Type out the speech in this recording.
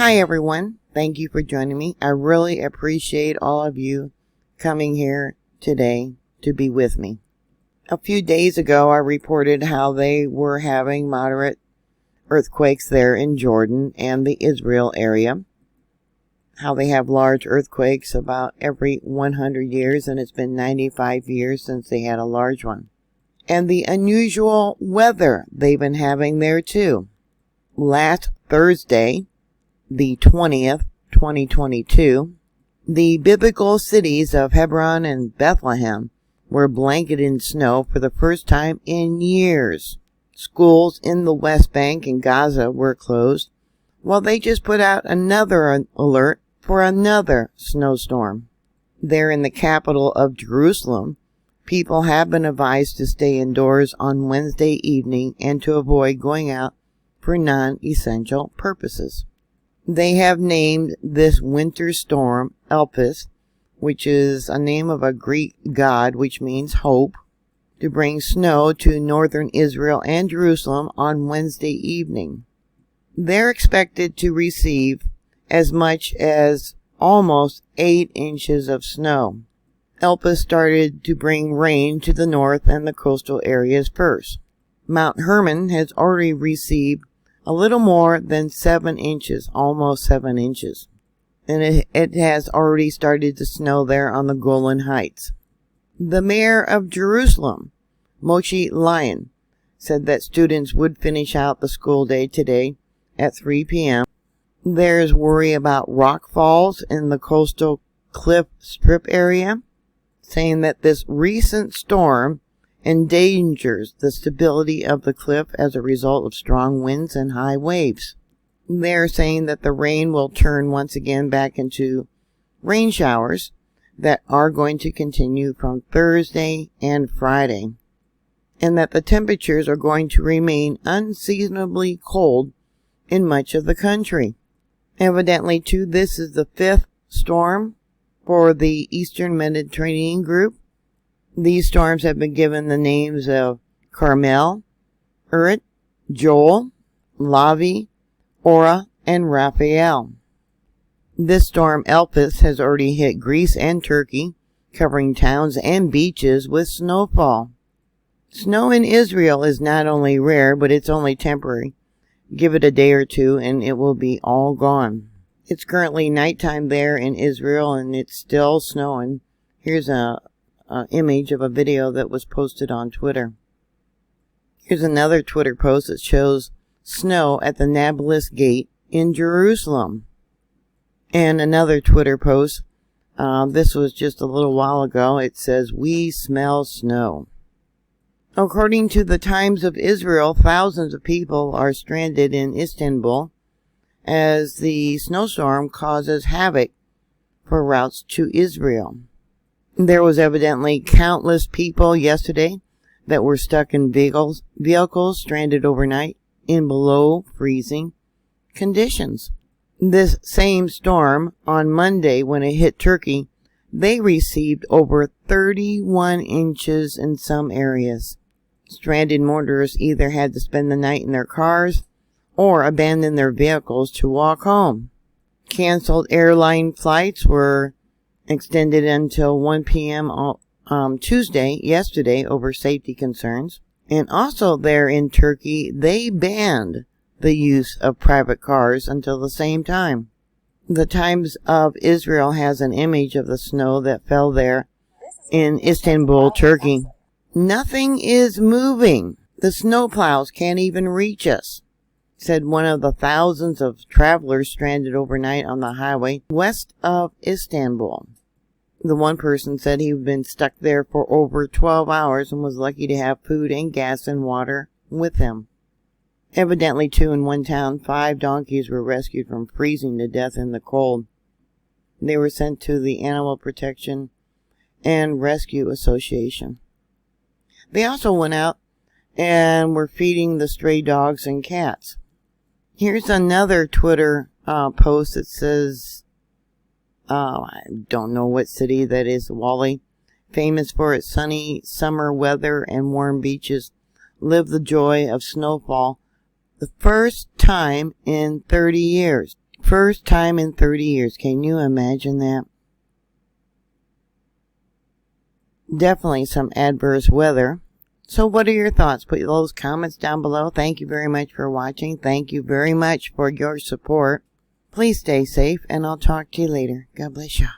Hi everyone, thank you for joining me. I really appreciate all of you coming here today to be with me. A few days ago I reported how they were having moderate earthquakes there in Jordan and the Israel area. How they have large earthquakes about every 100 years, and it's been 95 years since they had a large one. And the unusual weather they've been having there too. Last Thursday, the 20th, 2022, the biblical cities of Hebron and Bethlehem were blanketed in snow for the first time in years. Schools in the West Bank and Gaza were closed, while they just put out another alert for another snowstorm. There in the capital of Jerusalem, people have been advised to stay indoors on Wednesday evening and to avoid going out for non-essential purposes. They have named this winter storm Elpis, which is a name of a Greek god which means hope, to bring snow to northern Israel and Jerusalem on Wednesday evening. They're expected to receive as much as almost 8 inches of snow. Elpis started to bring rain to the north and the coastal areas first. Mount Hermon has already received a little more than 7 inches, almost 7 inches. And it has already started to snow there on the Golan Heights. The mayor of Jerusalem, Moshe Lion, said that students would finish out the school day today at 3 p.m. There's worry about rock falls in the coastal cliff strip area, saying that this recent storm endangers the stability of the cliff as a result of strong winds and high waves. They're saying that the rain will turn once again back into rain showers that are going to continue from Thursday and Friday, and that the temperatures are going to remain unseasonably cold in much of the country. Evidently, too, this is the 5th storm for the Eastern Mediterranean group. These storms have been given the names of Carmel, Urit, Joel, Lavi, Ora, and Raphael. This storm Elpis has already hit Greece and Turkey, covering towns and beaches with snowfall. Snow in Israel is not only rare, but it's only temporary. Give it a day or two and it will be all gone. It's currently nighttime there in Israel and it's still snowing. Here's an image of a video that was posted on Twitter. Here's another Twitter post that shows snow at the Nablus Gate in Jerusalem. And another Twitter post, this was just a little while ago, it says, "We smell snow." According to the Times of Israel, thousands of people are stranded in Istanbul as the snowstorm causes havoc for routes to Israel. There was evidently countless people yesterday that were stuck in vehicles stranded overnight in below freezing conditions. This same storm on Monday, when it hit Turkey, they received over 31 inches in some areas. Stranded motorists either had to spend the night in their cars or abandon their vehicles to walk home. Canceled airline flights were extended until 1 p.m. yesterday over safety concerns. And also there in Turkey, they banned the use of private cars until the same time. The Times of Israel has an image of the snow that fell there in Istanbul, Turkey. "Nothing is moving. The snowplows can't even reach us," said one of the thousands of travelers stranded overnight on the highway west of Istanbul. The one person said he'd been stuck there for over 12 hours and was lucky to have food and gas and water with him. Evidently, too, in one town, 5 donkeys were rescued from freezing to death in the cold. They were sent to the Animal Protection and Rescue Association. They also went out and were feeding the stray dogs and cats. Here's another Twitter post that says, I don't know what city that is, Wally, famous for its sunny summer weather and warm beaches, live the joy of snowfall the first time in 30 years. First time in 30 years. Can you imagine that? Definitely some adverse weather. So what are your thoughts? Put those comments down below. Thank you very much for watching. Thank you very much for your support. Please stay safe, and I'll talk to you later. God bless you.